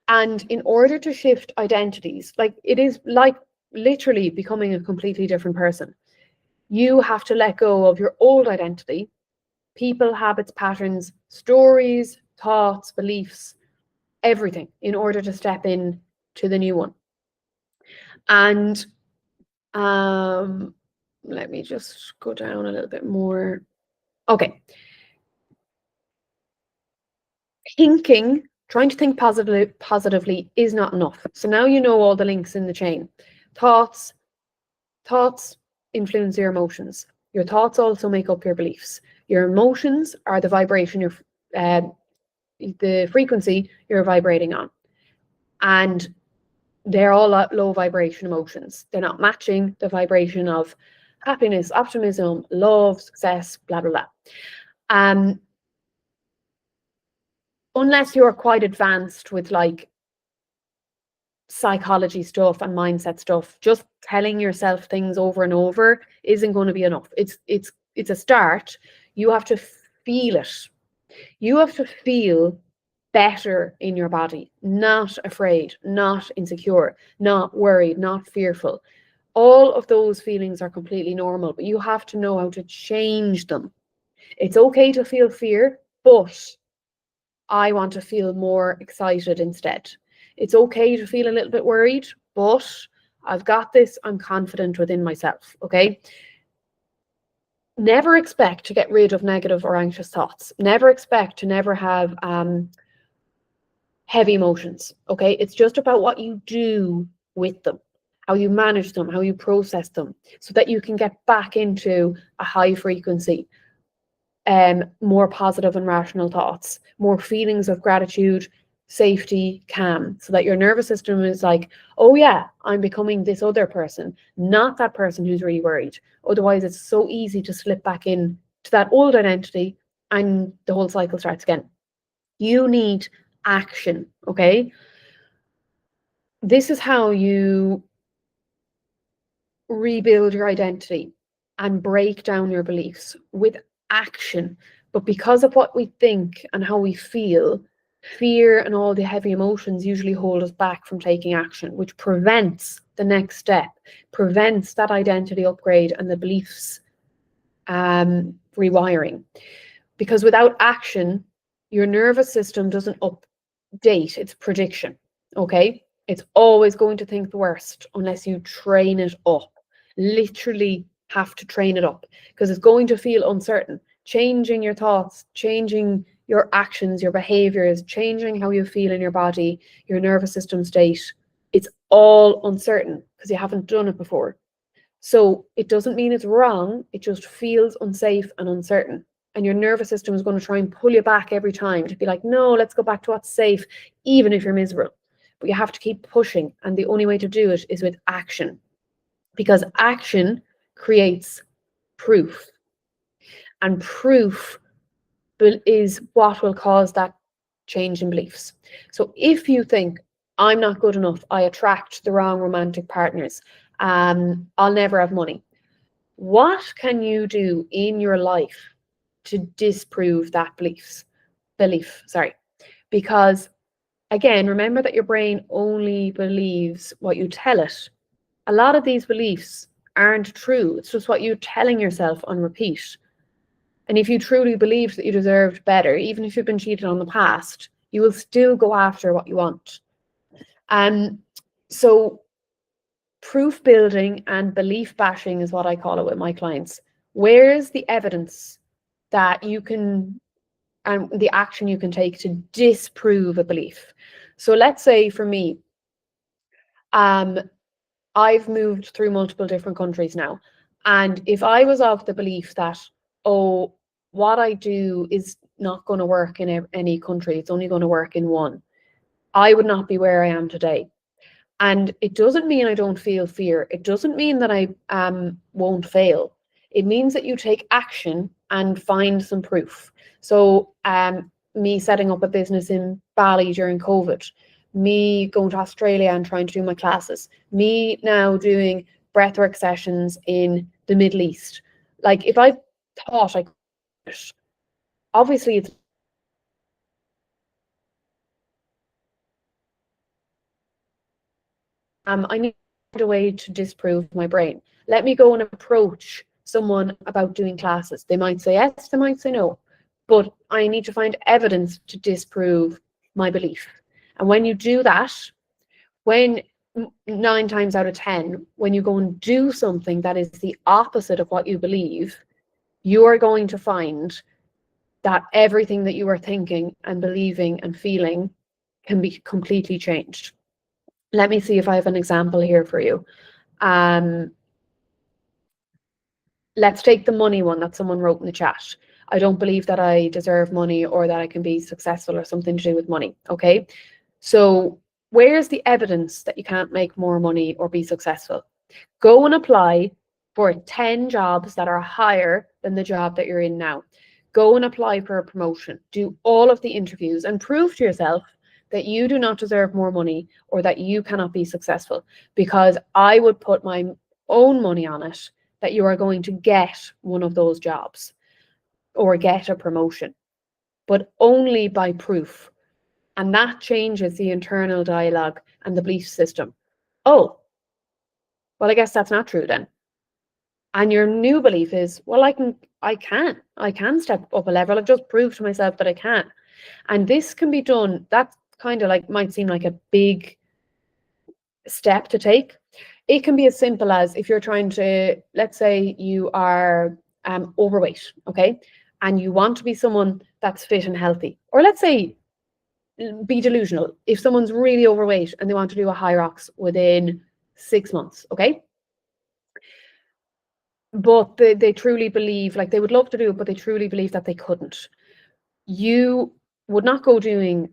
And in order to shift identities, like, it is like literally becoming a completely different person. You have to let go of your old identity people, habits, patterns, stories, thoughts, beliefs, everything in order to step in to the new one. And let me just go down a little bit more. Okay. Trying to think positively is not enough. So now you know all the links in the chain. Thoughts influence your emotions. Your thoughts also make up your beliefs. Your emotions are the vibration, the frequency you're vibrating on. And they're all low vibration emotions. They're not matching the vibration of happiness, optimism, love, success, blah, blah, blah. Unless you're quite advanced with like psychology stuff and mindset stuff, just telling yourself things over and over isn't going to be enough. It's a start. You have to feel it. You have to feel better in your body, not afraid, not insecure, not worried, not fearful. All of those feelings are completely normal, but you have to know how to change them. It's okay to feel fear, but I want to feel more excited instead. It's okay to feel a little bit worried, but I've got this. I'm confident within myself. Okay. Never expect to get rid of negative or anxious thoughts. Never expect to never have heavy emotions. Okay. It's just about what you do with them, how you manage them, how you process them, so that you can get back into a high frequency, more positive and rational thoughts, more feelings of gratitude, safety, calm, so that your nervous system is like, oh yeah, I'm becoming this other person, not that person who's really worried. Otherwise, it's so easy to slip back in to that old identity and the whole cycle starts again. You need action, okay? This is how you rebuild your identity and break down your beliefs with action. But because of what we think and how we feel, fear and all the heavy emotions usually hold us back from taking action, which prevents the next step, prevents that identity upgrade and the beliefs rewiring. Because without action, your nervous system doesn't update its prediction. Okay? It's always going to think the worst unless you train it up. Literally have to train it up, because it's going to feel uncertain. Changing your thoughts, changing your actions, your behaviors, changing how you feel in your body, your nervous system state, it's all uncertain because you haven't done it before. So it doesn't mean it's wrong, it just feels unsafe and uncertain. And your nervous system is going to try and pull you back every time to be like, no, let's go back to what's safe, even if you're miserable. But you have to keep pushing. And the only way to do it is with action, because action creates proof. And proof is what will cause that change in beliefs. So if you think, I'm not good enough, I attract the wrong romantic partners, I'll never have money, what can you do in your life to disprove that belief? Because again, remember that your brain only believes what you tell it. A lot of these beliefs aren't true. It's just what you're telling yourself on repeat. And if you truly believed that you deserved better, even if you've been cheated on in the past, you will still go after what you want. So proof building and belief bashing is what I call it with my clients. Where's the evidence that you can, and the action you can take to disprove a belief? So let's say for me, I've moved through multiple different countries now. And if I was of the belief that, oh, what I do is not going to work in any country, it's only going to work in one, I would not be where I am today. And it doesn't mean I don't feel fear. It doesn't mean that I won't fail. It means that you take action and find some proof. So me setting up a business in Bali during COVID, me going to Australia and trying to do my classes, me now doing breathwork sessions in the Middle East. Like if I thought I could, obviously it's I need a way to disprove my brain. Let me go and approach someone about doing classes. They might say yes, they might say no, but I need to find evidence to disprove my belief. And when you do that, when 9 times out of 10, when you go and do something that is the opposite of what you believe, you are going to find that everything that you are thinking and believing and feeling can be completely changed. Let me see if I have an example here for you. Let's take the money one that someone wrote in the chat. I don't believe that I deserve money or that I can be successful or something to do with money. Okay. So where's the evidence that you can't make more money or be successful? Go and apply for 10 jobs that are higher than the job that you're in now. Go and apply for a promotion. Do all of the interviews and prove to yourself that you do not deserve more money or that you cannot be successful, because I would put my own money on it that you are going to get one of those jobs or get a promotion, but only by proof. And that changes the internal dialogue and the belief system. Oh, well, I guess that's not true then. And your new belief is, well, I can step up a level. I've just proved to myself that I can. And this can be done. That kind of like might seem like a big step to take. It can be as simple as, if you're trying to, let's say you are overweight, okay, and you want to be someone that's fit and healthy, or let's say be delusional. If someone's really overweight and they want to do a high rocks within 6 months, okay, but they truly believe, like they would love to do it, but they truly believe that they couldn't. You would not go doing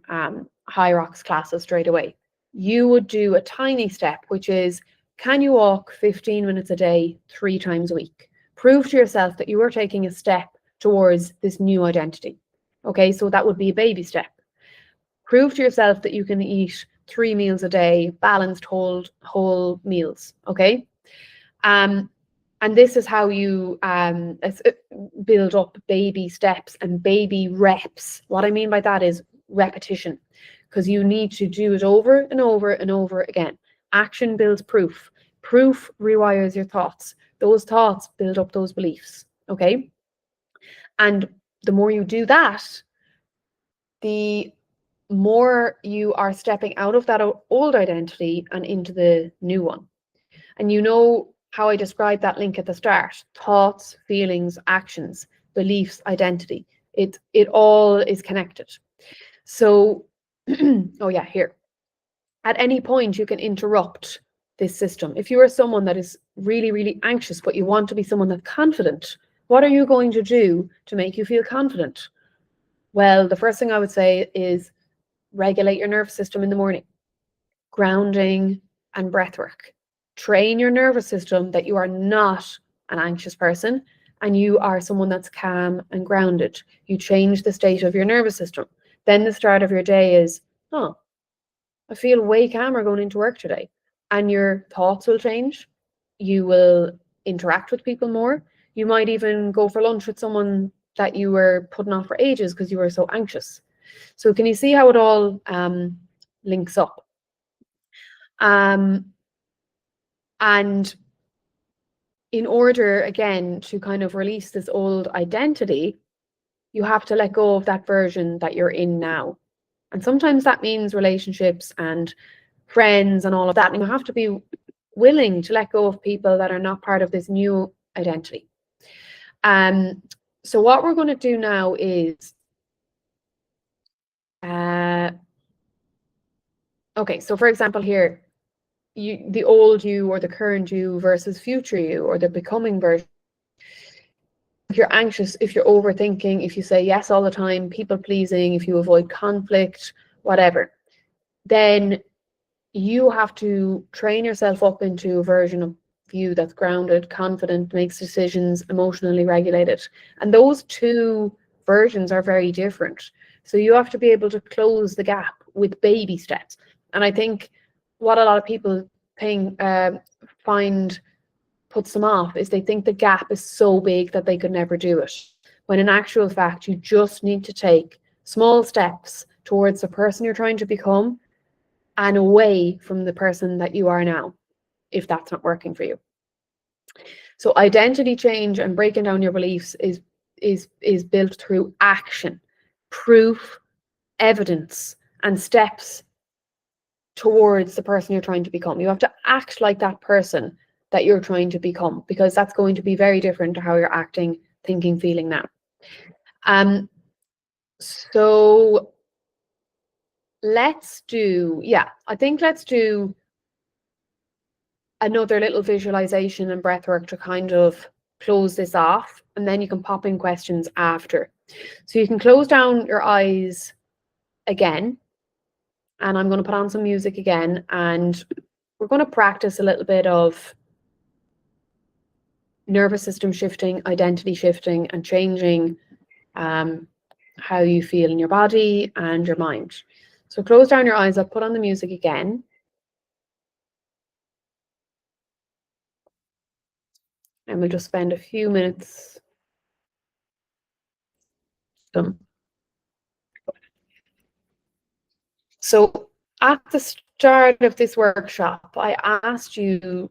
high rocks classes straight away. You would do a tiny step, which is, can you walk 15 minutes a day, 3 times a week? Prove to yourself that you are taking a step towards this new identity. Okay, so that would be a baby step. Prove to yourself that you can eat 3 meals a day, balanced whole meals. Okay. And this is how you build up baby steps and baby reps. What I mean by that is repetition, because you need to do it over and over and over again. Action builds proof. Proof rewires your thoughts. Those thoughts build up those beliefs. Okay. And the more you do that, the more you are stepping out of that old identity and into the new one. And you know how I described that link at the start: thoughts, feelings, actions, beliefs, identity. It all is connected. So, oh yeah, here. At any point, you can interrupt this system. If you are someone that is really, really anxious, but you want to be someone that's confident, what are you going to do to make you feel confident? Well, the first thing I would say is regulate your nervous system in the morning. Grounding and breath work. Train your nervous system that you are not an anxious person and you are someone that's calm and grounded. You change the state of your nervous system. Then the start of your day is, oh, I feel way calmer going into work today. And your thoughts will change. You will interact with people more. You might even go for lunch with someone that you were putting off for ages because you were so anxious. So can you see how it all links up? And in order, again, to kind of release this old identity, you have to let go of that version that you're in now. And sometimes that means relationships and friends and all of that. And you have to be willing to let go of people that are not part of this new identity. So what we're going to do now is, okay, so for example here, the old you or the current you versus future you, or the becoming version. If you're anxious, if you're overthinking, if you say yes all the time, people pleasing, if you avoid conflict, whatever, then you have to train yourself up into a version of you that's grounded, confident, makes decisions, emotionally regulated. And those two versions are very different. So you have to be able to close the gap with baby steps. And I think what a lot of people find puts them off is they think the gap is so big that they could never do it. When in actual fact, you just need to take small steps towards the person you're trying to become and away from the person that you are now, if that's not working for you. So identity change and breaking down your beliefs is built through action, proof, evidence, and steps towards the person you're trying to become. You have to act like that person that you're trying to become, because that's going to be very different to how you're acting, thinking, feeling now. So let's do another little visualization and breath work to kind of close this off, and then you can pop in questions after. So you can close down your eyes again, and I'm going to put on some music again, and we're going to practice a little bit of nervous system shifting, identity shifting, and changing how you feel in your body and your mind. So close down your eyes, I'll put on the music again. And we'll just spend a few minutes. So at the start of this workshop, I asked you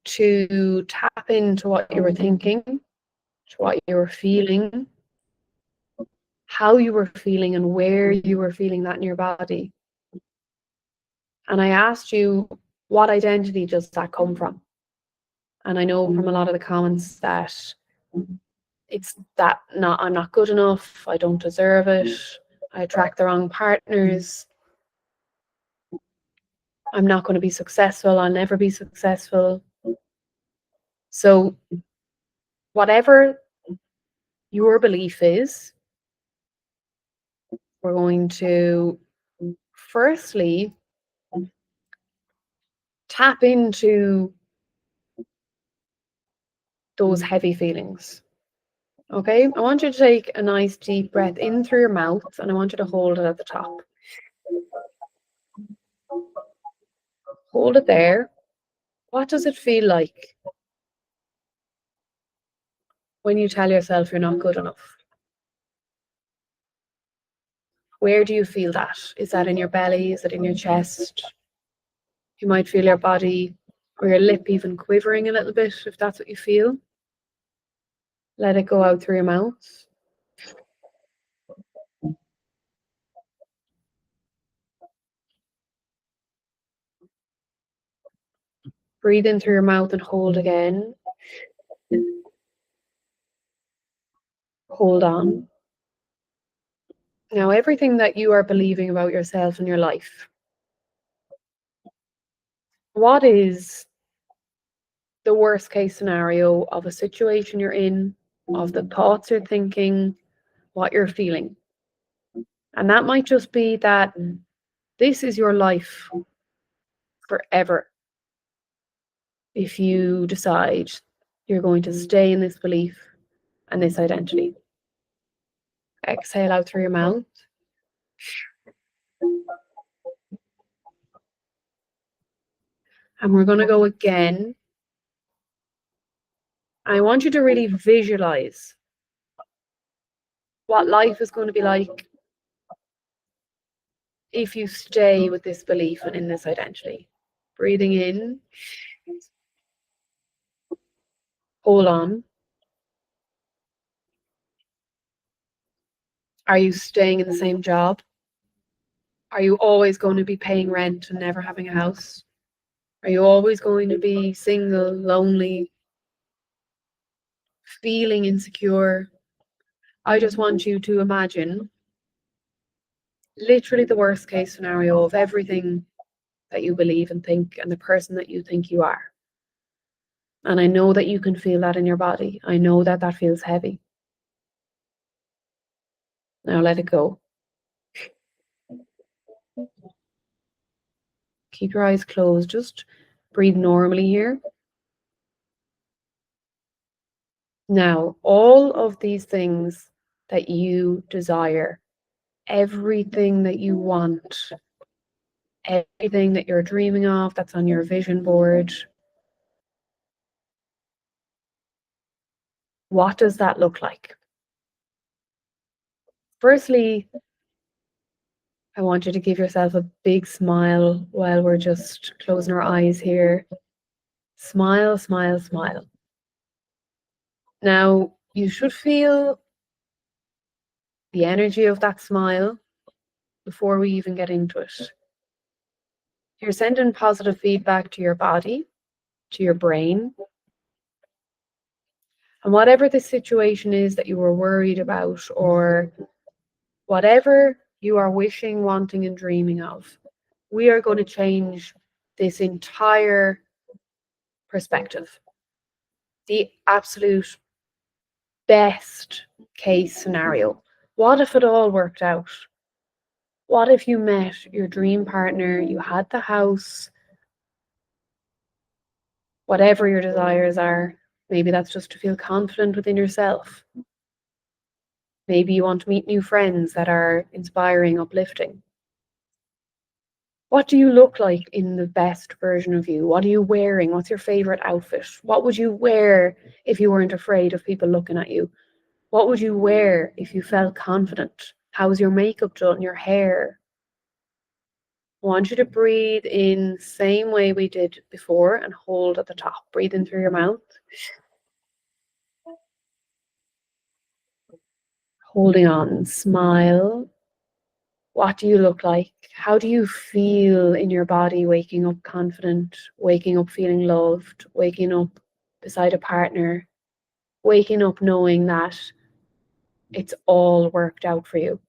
to tap into what you were thinking, to what you were feeling, how you were feeling, and where you were feeling that in your body. And I asked you, what identity does that come from? And I know from a lot of the comments that it's that I'm not good enough, I don't deserve it, I attract the wrong partners, I'm not going to be successful, I'll never be successful. So whatever your belief is, we're going to firstly tap into those heavy feelings. Okay, I want you to take a nice deep breath in through your mouth, and I want you to hold it at the top. Hold it there. What does it feel like when you tell yourself you're not good enough? Where do you feel that? Is that in your belly? Is it in your chest? You might feel your body or your lip even quivering a little bit if that's what you feel. Let it go out through your mouth. Breathe in through your mouth and hold again. Hold on. Now, everything that you are believing about yourself and your life, what is the worst case scenario of a situation you're in, of the thoughts you're thinking, what you're feeling? And that might just be that this is your life forever. If you decide you're going to stay in this belief and this identity. Exhale out through your mouth. And we're going to go again. I want you to really visualize what life is going to be like if you stay with this belief and in this identity. Breathing in. Hold on. Are you staying in the same job? Are you always going to be paying rent and never having a house? Are you always going to be single, lonely, feeling insecure? I just want you to imagine literally the worst case scenario of everything that you believe and think and the person that you think you are. And I know that you can feel that in your body. I know that that feels heavy. Now let it go. Keep your eyes closed. Just breathe normally here. Now, all of these things that you desire, everything that you want, everything that you're dreaming of that's on your vision board, what does that look like? Firstly, I want you to give yourself a big smile while we're just closing our eyes here. Smile, smile, smile. Now, you should feel the energy of that smile before we even get into it. You're sending positive feedback to your body, to your brain, and whatever the situation is that you were worried about, or whatever you are wishing, wanting, and dreaming of, we are going to change this entire perspective. The absolute best case scenario. What if it all worked out? What if you met your dream partner, you had the house, whatever your desires are? Maybe that's just to feel confident within yourself. Maybe you want to meet new friends that are inspiring, uplifting. What do you look like in the best version of you? What are you wearing? What's your favorite outfit? What would you wear if you weren't afraid of people looking at you? What would you wear if you felt confident? How's your makeup done? Your hair? I want you to breathe in the same way we did before and hold at the top. Breathe in through your mouth. Holding on. Smile. What do you look like? How do you feel in your body waking up confident, waking up feeling loved, waking up beside a partner, waking up knowing that it's all worked out for you?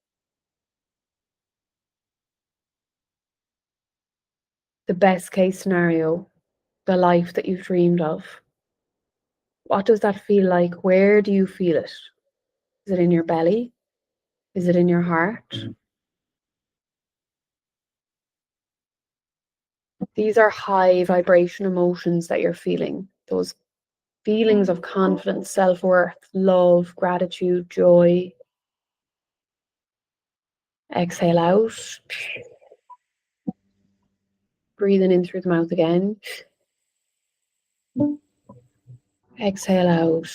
The best case scenario, the life that you've dreamed of. What does that feel like? Where do you feel it? Is it in your belly? Is it in your heart? These are high vibration emotions that you're feeling. Those feelings of confidence, self-worth, love, gratitude, joy. Exhale out. Breathing in through the mouth again. Exhale out.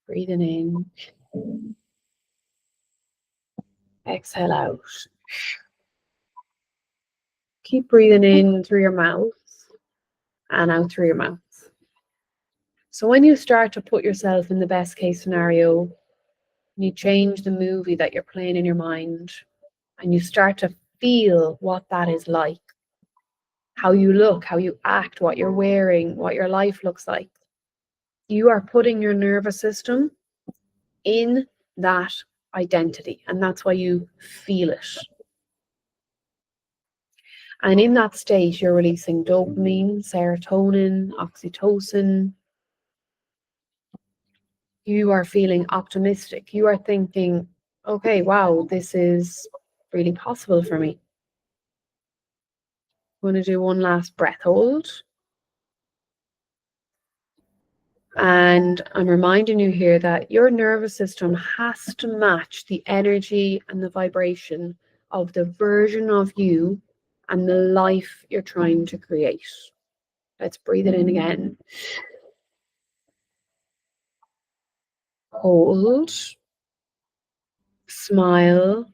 Breathing in. Exhale out. Keep breathing in through your mouth and out through your mouth. So when you start to put yourself in the best case scenario, you change the movie that you're playing in your mind, and you start to feel what that is like, how you look, how you act, what you're wearing, what your life looks like. You are putting your nervous system in that identity, and that's why you feel it. And in that state, you're releasing dopamine, serotonin, oxytocin. You are feeling optimistic. You are thinking, okay, wow, this is really possible for me. I'm going to do one last breath hold. And I'm reminding you here that your nervous system has to match the energy and the vibration of the version of you and the life you're trying to create. Let's breathe it in again. Hold. Smile.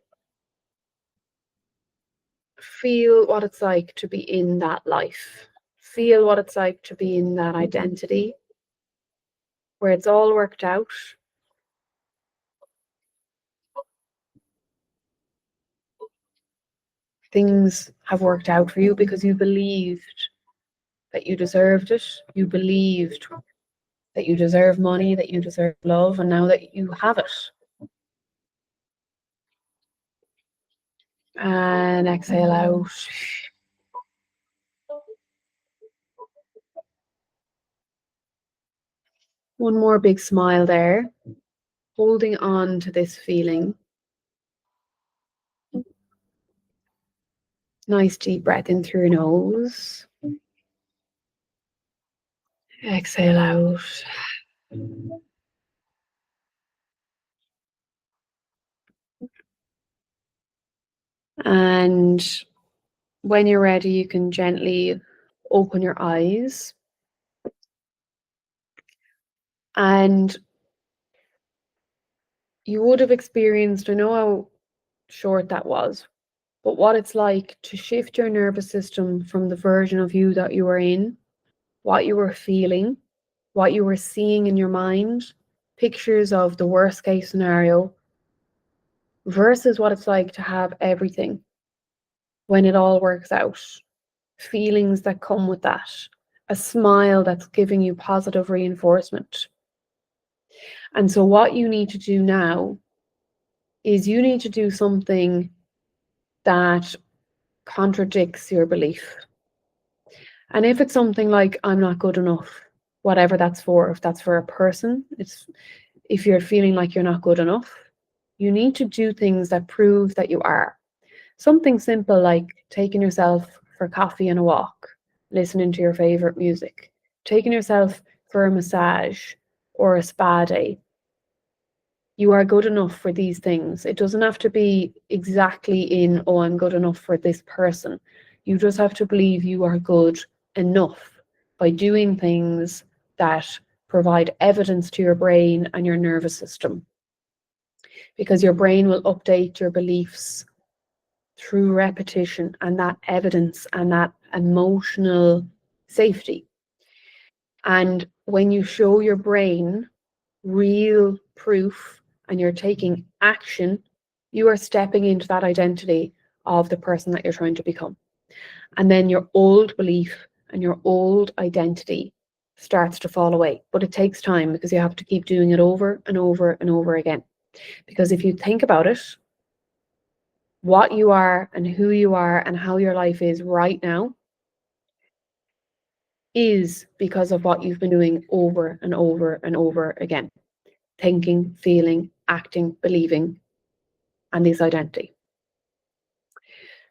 Feel what it's like to be in that life. Feel what it's like to be in that identity where it's all worked out. Things have worked out for you because you believed that you deserved it. You believed that you deserve money, that you deserve love, and now that you have it. And exhale out. One more big smile there, holding on to this feeling. Nice deep breath in through your nose. Exhale out. And when you're ready, you can gently open your eyes. And you would have experienced, I know how short that was, but what it's like to shift your nervous system from the version of you that you were in, what you were feeling, what you were seeing in your mind, pictures of the worst case scenario, versus what it's like to have everything when it all works out, feelings that come with that, a smile that's giving you positive reinforcement. And so what you need to do now is you need to do something that contradicts your belief. And if it's something like, I'm not good enough, whatever that's for, if that's for a person, if you're feeling like you're not good enough, you need to do things that prove that you are. Something simple like taking yourself for coffee and a walk, listening to your favorite music, taking yourself for a massage or a spa day. You are good enough for these things. It doesn't have to be exactly in, oh, I'm good enough for this person. You just have to believe you are good enough by doing things that provide evidence to your brain and your nervous system. Because your brain will update your beliefs through repetition and that evidence and that emotional safety. And when you show your brain real proof and you're taking action, you are stepping into that identity of the person that you're trying to become. And then your old belief and your old identity starts to fall away. But it takes time because you have to keep doing it over and over and over again. Because if you think about it, what you are and who you are and how your life is right now is because of what you've been doing over and over and over again. Thinking, feeling, acting, believing, and this identity.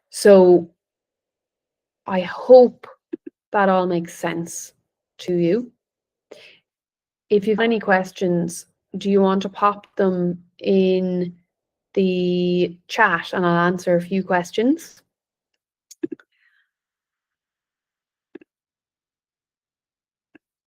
So I hope that all makes sense to you. If you have any questions, do you want to pop them in the chat and I'll answer a few questions?